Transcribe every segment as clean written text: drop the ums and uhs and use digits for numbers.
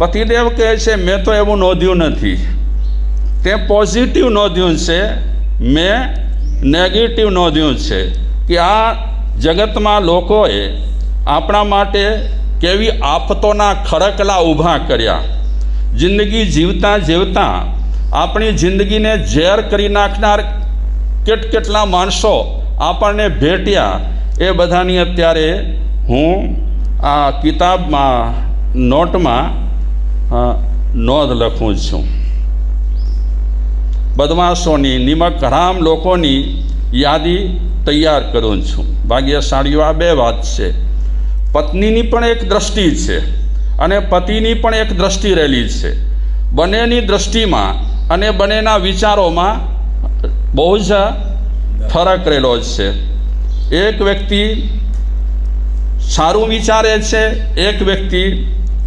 પતિદેવ કહે છે મેં તો એવું નોંધ્યું નથી, તે પોઝિટિવ નોંધ્યું છે, મેં નેગેટિવ નોંધ્યું છે કે આ જગતમાં લોકોએ આપણા માટે કેવી આફતોના ખડકલા ઊભા કર્યા. જિંદગી જીવતા જીવતા આપણી જિંદગીને ઝેર કરી નાખનાર કેટલા માણસો આપણને ભેટ્યા, એ બધાની અત્યારે હું આ કિતાબમાં નોટમાં નોંધ લખું છું. બદમાશોની, નિમક હરામ લોકોની યાદી તૈયાર કરું છું. ભાગ્યશાળીઓ, આ બે વાત છે. પત્નીની પણ એક દ્રષ્ટિ છે અને પતિની પણ એક દ્રષ્ટિ રહેલી છે. બંનેની દ્રષ્ટિમાં અને બંનેના વિચારોમાં બહુ જ ફરક રહેલો છે. એક વ્યક્તિ સારું વિચારે છે, એક વ્યક્તિ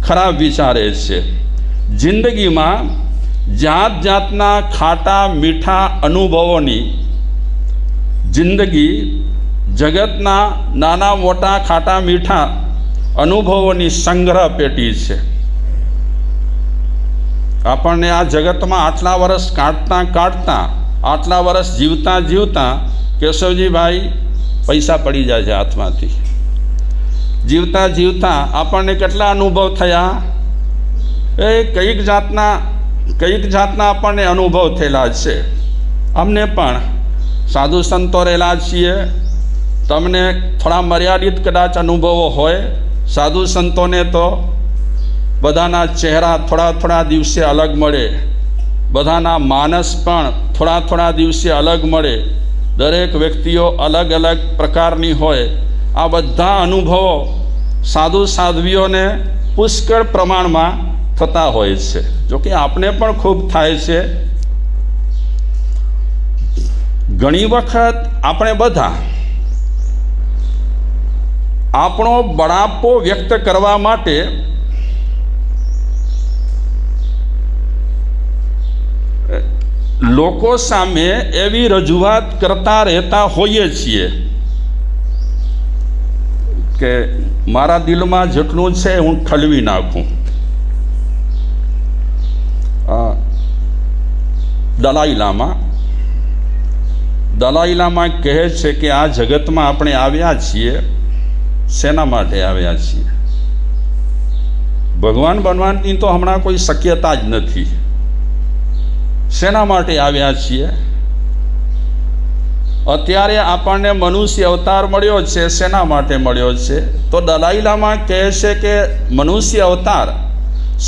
ખરાબ વિચારે છે. જિંદગીમાં જાત જાતના ખાટા મીઠા અનુભવોની જિંદગી, જગતના નાના મોટા ખાટા મીઠા અનુભવોની સંગ્રહ પેટી છે. આપણને આ જગતમાં આટલા વર્ષ કાઢતા આટલા વર્ષ જીવતા કેશવજીભાઈ પૈસા પડી જાય છે હાથમાંથી. જીવતા આપણને કેટલા અનુભવ થયા, એ કઈક જાતના આપણને અનુભવ થયેલા છે. અમને પણ સાધુ સંતો રહેલા છીએ, તમને થોડા મર્યાદિત કદાચ અનુભવો હોય. સાધુ સંતોને તો બધાના ચહેરા થોડા દિવસે અલગ મળે, બધાના માનસ પણ થોડા દિવસે અલગ મળે. દરેક વ્યક્તિઓ અલગ અલગ પ્રકારની હોય. આ બધા અનુભવો સાધુ સાધ્વીઓને પુષ્કળ પ્રમાણમાં થતા હોય છે. જોકે આપણે પણ ખૂબ થાય છે. ઘણી વખત આપણે બધા આપણો બળાપો વ્યક્ત કરવા માટે લોકો સામે એવી રજૂઆત કરતા રહેતા હોઈએ છીએ કે મારા દિલમાં જેટલું છે હું ઠલવી નાખું. દલાઈ લામા કહે છે કે આ જગતમાં આપણે આવ્યા છીએ, શેના માટે આવ્યા છીએ? ભગવાન બનવાની તો હમણાં કોઈ શક્યતા જ નથી. શેના માટે આવ્યા છીએ? અત્યારે આપણને મનુષ્ય અવતાર મળ્યો છે, શેના માટે મળ્યો છે? તો દલાઈ લામા કહે છે કે મનુષ્ય અવતાર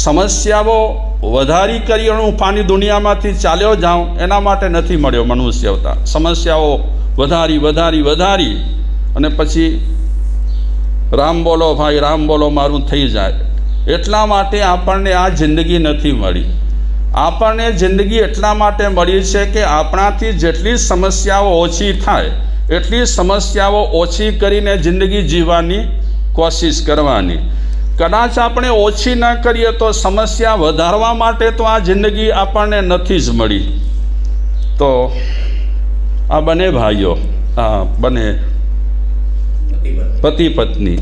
સમસ્યાઓ વધારી કરી હું પાની દુનિયામાંથી ચાલ્યો જાઉં એના માટે નથી મળ્યો. મનુષ્ય અવતાર સમસ્યાઓ વધારી અને પછી રામ બોલો ભાઈ, રામ બોલો મારું થઈ જાય, એટલા માટે આપણને આ જિંદગી નથી મળી. આપણને જિંદગી એટલા માટે મળી છે કે આપણાથી જેટલી સમસ્યાઓ ઓછી થાય એટલી સમસ્યાઓ ઓછી કરીને જિંદગી જીવવાની કોશિશ કરવાની. કદાચ આપણે ઓછી ન કરીએ તો સમસ્યા વધારવા માટે તો આ જિંદગી આપણને નથી જ મળી. તો આ બંને ભાઈઓ, આ બંને પતિ પત્ની,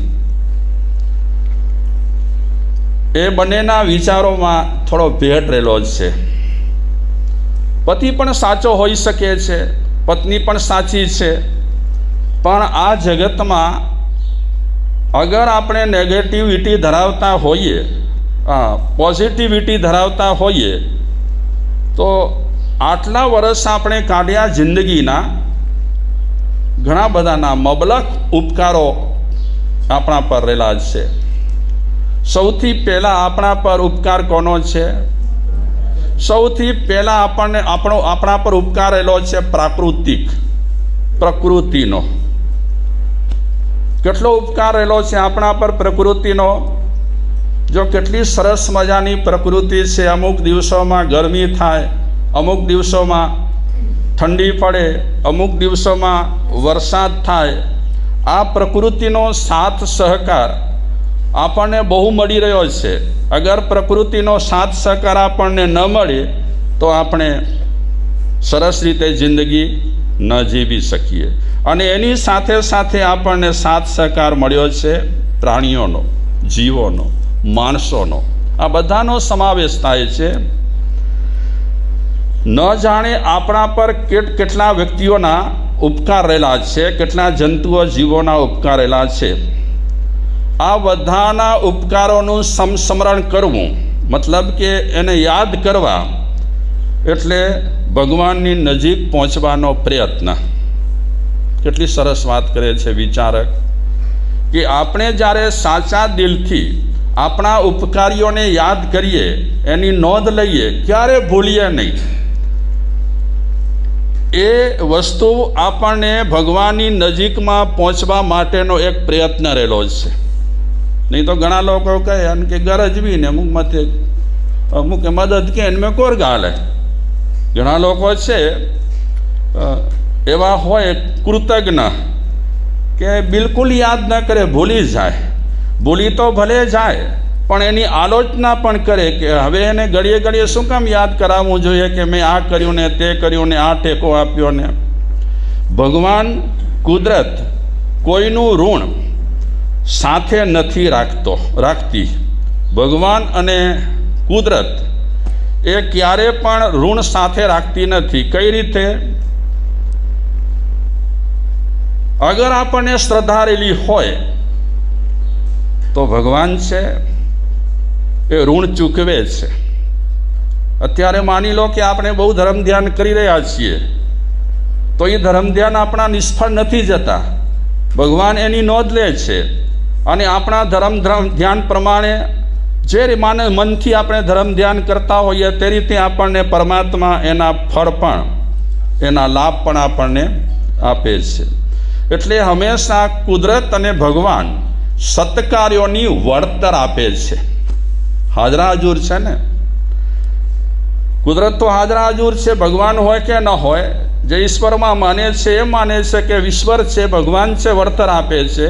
એ બંનેના વિચારોમાં થોડો ભેદ રહેલો છે. પતિ પણ સાચો હોઈ શકે છે, પત્ની પણ સાચી છે, પણ આ જગતમાં અગર આપણે નેગેટિવિટી ધરાવતા હોઈએ, પોઝિટિવિટી ધરાવતા હોઈએ, તો આટલા વર્ષ આપણે કાઢ્યા જિંદગીના ઘણા બધાના મબલખ ઉપકારો આપણા પર રહેલા છે. સૌથી પહેલાં આપણા પર ઉપકાર કોનો છે? સૌથી પહેલાં આપણા પર ઉપકાર રહેલો છે પ્રકૃતિનો. કેટલો ઉપકાર રહેલો છે આપણા પર પ્રકૃતિનો? જો કેટલી સરસ મજાની પ્રકૃતિ છે. અમુક દિવસોમાં ગરમી થાય, અમુક દિવસોમાં ઠંડી પડે, અમુક દિવસોમાં વરસાદ થાય. આ પ્રકૃતિનો સાથ સહકાર આપણને બહુ મળી રહ્યો છે. અગર પ્રકૃતિનો સાથ સહકાર આપણને ન મળે તો આપણે સરસ રીતે જિંદગી ન જીવી શકીએ. અને એની સાથે સાથે આપણને સાથ સહકાર મળ્યો છે પ્રાણીઓનો, જીવોનો, માણસોનો. આ બધાનો સમાવેશ થાય છે. ન જાણે આપણા પર કેટલા વ્યક્તિઓના ઉપકાર રહેલા છે, કેટલા જંતુઓ જીવોના ઉપકાર રહેલા છે. આ બધાના ઉપકારોનું સમસ્મરણ કરવું, મતલબ કે એને યાદ કરવા એટલે ભગવાનની નજીક પહોંચવાનો પ્રયત્ન. કેટલી સરસ વાત કરે છે વિચારક કે આપણે જ્યારે સાચા દિલથી આપણા ઉપકારીઓને યાદ કરીએ, એની નોંધ લઈએ, ક્યારે ભૂલીએ નહીં. એ વસ્તુ આપણને ભગવાનની નજીકમાં પહોંચવા માટેનો એક પ્રયત્ન રહેલો છે. નહીં તો ઘણા લોકો કહે કે ગરજવીને અમુક મદદ કે એનમે કોર ગાલે. ઘણા લોકો છે એવા હોય કૃતજ્ઞ કે બિલકુલ યાદ ન કરે, ભૂલી જાય. ભૂલી તો ભલે જાય પણ એની આલોચના પણ કરે કે હવે એને ઘડીએ ઘડીએ શું કામ યાદ કરાવવું જોઈએ કે મેં આ કર્યું ને તે કર્યું ને આ ટેકો આપ્યો ને. ભગવાન કુદરત કોઈનું ઋણ સાથે નથી રાખતી. ભગવાન અને કુદરત એ ક્યારે પણ ઋણ સાથે રાખતી નથી. કઈ રીતે? અગર આપણને શ્રદ્ધા રહેલી હોય તો ભગવાન છે એ ઋણ ચૂકવે છે. અત્યારે માની લો કે આપણે બહુ ધર્મ ધ્યાન કરી રહ્યા છીએ તો એ ધર્મ ધ્યાન આપણા નિષ્ફળ નથી જતા. ભગવાન એની નોંધ લે છે અને આપણા ધર્મ ધ્યાન પ્રમાણે જે મનથી આપણે ધર્મ ધ્યાન કરતા હોઈએ તે રીતે આપણને પરમાત્મા એના ફળ પણ, એના લાભ પણ આપણને આપે છે. એટલે હંમેશા કુદરત અને ભગવાન સત્કાર્યોની વળતર આપે છે. હાજરા હજુર છે ને, કુદરત તો હાજરા હજુર છે. ભગવાન હોય કે ન હોય, જે ઈશ્વરમાં માને છે એ માને છે કે ઈશ્વર છે, ભગવાન છે, વળતર આપે છે.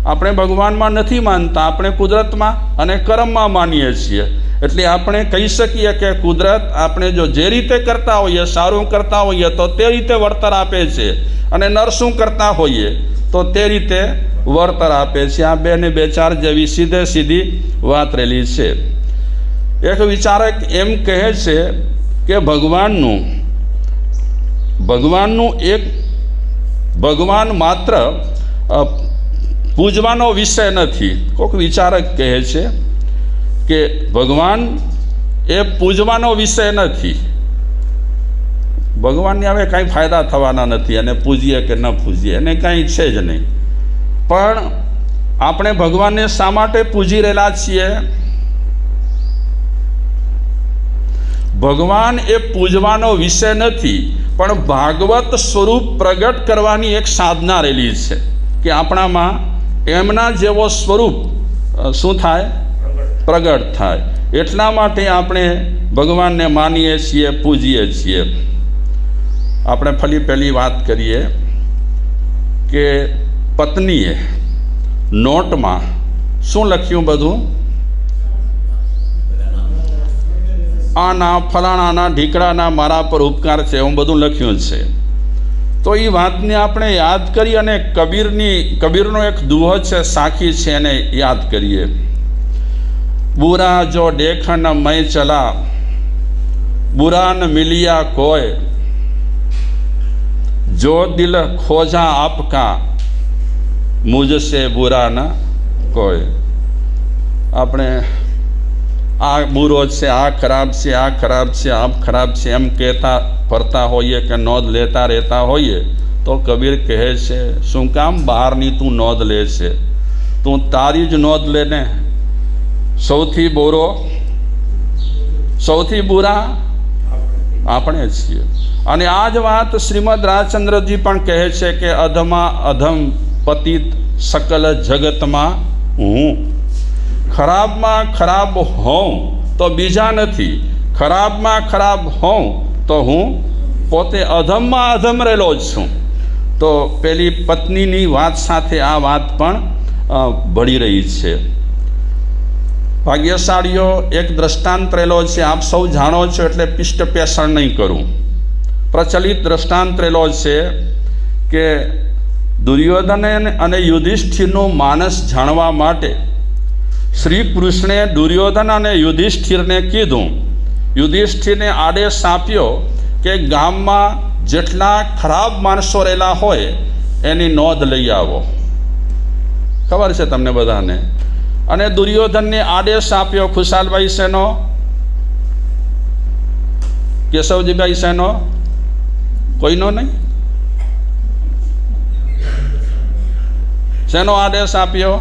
આપણે ભગવાનમાં નથી માનતા, આપણે કુદરતમાં અને કર્મમાં માનીએ છીએ. એટલે આપણે કહી શકીએ કે કુદરત આપણે જો જે રીતે કરતા હોઈએ, સારું કરતા હોઈએ તો તે રીતે વળતર આપે છે, અને નરસું કરતા હોઈએ તો તે રીતે વળતર આપે છે. આ બે ને બે ચાર જેવી સીધી વાત રહેલી છે. એક વિચારક એમ કહે છે કે ભગવાન માત્ર પૂજવાનો વિષય નથી. કોઈક વિચારક કહે છે કે ભગવાન એ પૂજવાનો વિષય નથી. ભગવાનને હવે કાંઈ ફાયદા થવાના નથી, અને પૂજીએ કે ન પૂજીએ એને કાંઈ છે જ નહીં. પણ આપણે ભગવાનને શા માટે પૂજી રહેલા છીએ? ભગવાન એ પૂજવાનો વિષય નથી, પણ ભાગવત સ્વરૂપ પ્રગટ કરવાની એક સાધના રહેલી છે કે આપણામાં એમના જેવો સ્વરૂપ શું થાય? પ્રગટ થાય. એટલા માટે આપણે ભગવાનને માનીએ છીએ, પૂજીએ છીએ. આપણે પહેલી વાત કરીએ કે પત્નીએ નોટમાં શું લખ્યું? બધું આના ફલાણાના ઢીકડાના મારા પર ઉપકાર છે એવું બધું લખ્યું છે. તો એ વાતને આપણે યાદ કરી અને કબીરનો એક દુહો છે, સાખી છે, એને યાદ કરીએ. બુરા જો દેખન મેં ચલા, બુરા ન મિલિયા કોઈ, જો દિલ ખોજા આપકા, મુझसे बुरा न કોઈ. આપણે આ બુરો છે, આ ખરાબ છે, આ ખરાબ છે, આપ ખરાબ છે એમ કહેતા ફરતા હોઈએ કે નોંધ લેતા રહેતા હોઈએ તો કબીર કહે છે શું કામ બહારની તું નોંધ લે છે? તું તારી જ નોંધ લેને. સૌથી બુરા આપણે છીએ. અને આ જ વાત શ્રીમદ રાજચંદ્રજી પણ કહે છે કે અધમાં અધમ પતિત સકલ જગતમાં હું. ખરાબમાં ખરાબ હોઉં તો બીજા નથી, ખરાબમાં ખરાબ હોઉં તો હું પોતે અધમમાં અધમ રહેલો જ છું. તો પેલી પત્નીની વાત સાથે આ વાત પણ ભળી રહી છે. ભાગ્યશાળીઓ એક દ્રષ્ટાંત રહેલો છે, આપ સૌ જાણો છો એટલે પિષ્ટ પેષણ નહીં કરું. પ્રચલિત દ્રષ્ટાંત રહેલો છે કે દુર્યોધન અને યુધિષ્ઠિરનું માનસ જાણવા માટે શ્રી કૃષ્ણે દુર્યોધન અને યુધિષ્ઠિરને કીધું, યુધિષ્ઠિરને આદેશ આપ્યો કે ગામમાં જેટલા ખરાબ માણસો રહેલા હોય એની નોંધ લઈ આવો. ખબર છે તમને બધાને. અને દુર્યોધનને આદેશ આપ્યો, ખુશાલભાઈ શેનો? કેશવજીભાઈ શેનો? કોઈનો નહીં? શેનો આદેશ આપ્યો?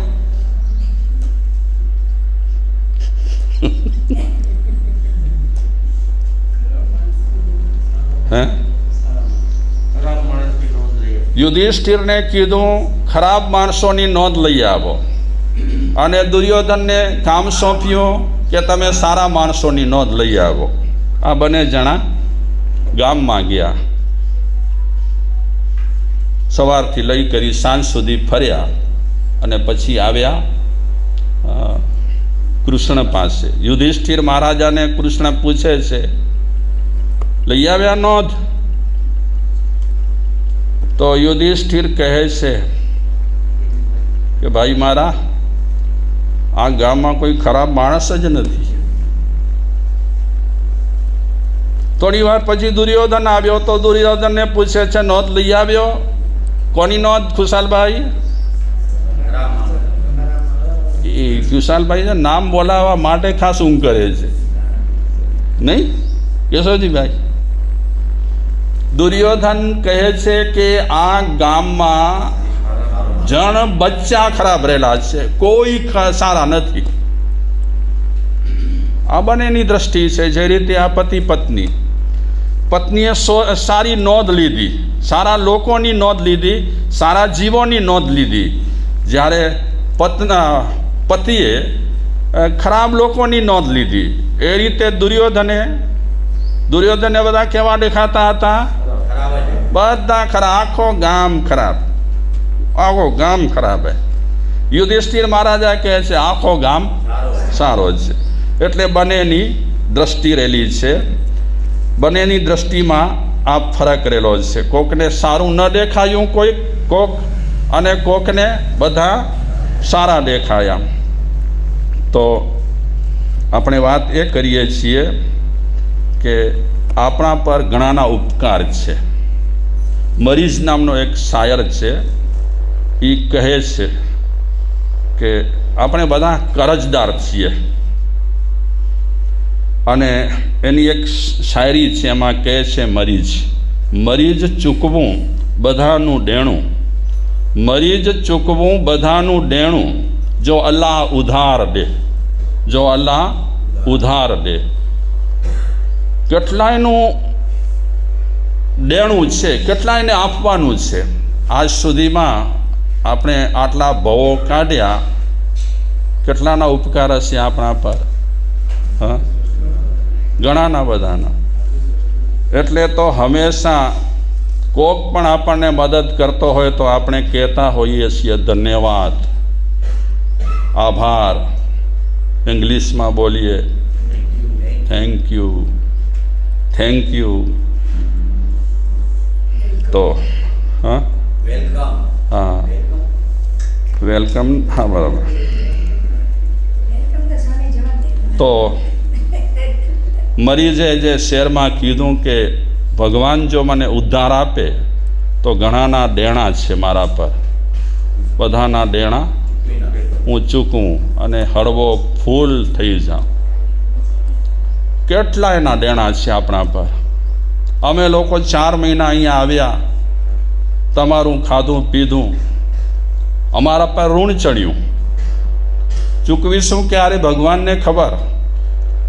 હે? યુધિષ્ઠિરને કીધું ખરાબ માણસોની નોંધ લઈ આવો, અને દુર્યોધનને કામ સોંપ્યું કે તમે સારા માણસોની નોંધ લઈ આવો. આ બંને જણા ગામમાં ગયા. સવારથી લઈ કરી સાંજ સુધી ફર્યા અને પછી આવ્યા કૃષ્ણ પાસે. યુધિષ્ઠિર મહારાજાને કૃષ્ણ પૂછે છે, લઈ આવ્યા નોંધ? તો યુધિષ્ઠિર કહે છે કે ભાઈ મારા, આ ગામમાં કોઈ ખરાબ માણસ જ નથી. થોડી વાર પછી દુર્યોધન આવ્યો તો દુર્યોધનને પૂછે છે, નોંધ લઈ આવ્યો? કોની નોંધ ખુશાલભાઈ? એ ખુશાલભાઈ નામ બોલાવવા માટે ખાસ ઊંઘ કરે છે નહીં કેશવજીભાઈ? દુર્યોધન કહે છે કે આ ગામમાં જણ બચ્ચા ખરાબ રહેલા છે, કોઈ સારા નથી. આ બંનેની દ્રષ્ટિ છે. જે રીતે આ પતિ પત્ની, પત્નીએ સારી નોંધ લીધી, સારા લોકોની નોંધ લીધી, સારા જીવોની નોંધ લીધી, જ્યારે પતિએ ખરાબ લોકોની નોંધ લીધી. એ રીતે દુર્યોધને બધા કેવા દેખાતા હતા? બધા ખરાબ, આખો ગામ ખરાબ, આખો ગામ ખરાબ. યુધિષ્ઠિર મહારાજા કહે છે આખો ગામ સારો છે. એટલે બંનેની દ્રષ્ટિ રહેલી છે. બંનેની દ્રષ્ટિમાં આ ફરક રહેલો છે. કોકને સારું ન દેખાયું કોક, અને કોકને બધા સારા દેખાયા. તો આપણે વાત એ કરીએ છીએ કે આપણા પર ઘણાના ઉપકાર છે. મરીઝ નામનો એક શાયર છે, એ કહે છે કે આપણે બધા કરજદાર છીએ. અને એની એક શાયરી છે, એમાં કહે છે, મરીજ ચૂકવું બધાનું દેણું, મરીજ ચૂકવું બધાનું દેણું, જો અલ્લાહ ઉધાર દે, જો અલ્લાહ ઉધાર દે. કેટલાયનું દેણું છે, કેટલાયને આપવાનું છે. આજ સુધીમાં આપણે આટલા ભવો કાઢ્યા, કેટલાના ઉપકાર હશે આપણા પર? હા, ઘણાના, બધાના. એટલે તો હંમેશા કોક પણ આપણને મદદ કરતો હોય તો આપણે કહેતા હોઈએ છીએ ધન્યવાદ, આભાર. ઇંગ્લિશમાં બોલીએ થેન્ક યુ, થેન્ક યુ. તો હા, હા, વેલકમ. હા, બરાબર. તો મરીજે જે શેરમાં કીધું કે ભગવાન જો મને ઉદ્ધાર આપે તો ઘણાના દેણા છે મારા પર, બધાના દેણા હું ચૂકવું અને હળવો ફૂલ થઈ જાઉં. કેટલાયના દેણા છે આપણા પર. અમે લોકો 4 મહિના અહીંયા આવ્યા, તમારું ખાધું પીધું, અમારા પર ઋણ ચડ્યું. ચૂકવીશું ક્યારે ભગવાનને ખબર.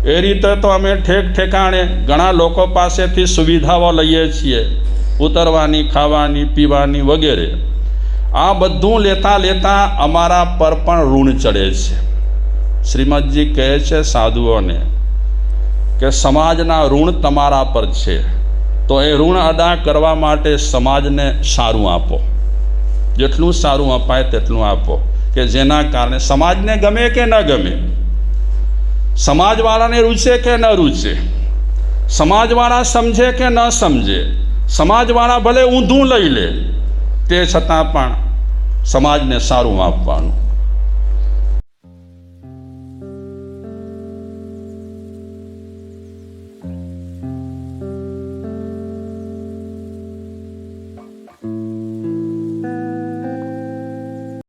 એ રીતે તો અમે ઠેક ઠેકાણે ઘણા લોકો પાસેથી સુવિધાઓ લઈએ છીએ, ઉતરવાની, ખાવાની, પીવાની વગેરે. આ બધું લેતા લેતા અમારા પર પણ ઋણ ચડે છે. શ્રીમદજી કહે છે સાધુઓને કે સમાજના ઋણ તમારા પર છે, તો એ ઋણ અદા કરવા માટે સમાજને સારું આપો. જેટલું સારું અપાય તેટલું આપો, કે જેના કારણે સમાજને ગમે કે ન ગમે, સમાજવાળાને રૂચે કે ન રૂચે, સમાજવાળા સમજે કે ન સમજે, સમાજવાળા ભલે ઊંધું લઈ લે, તે છતાં પણ સમાજને સારું આપવાનું.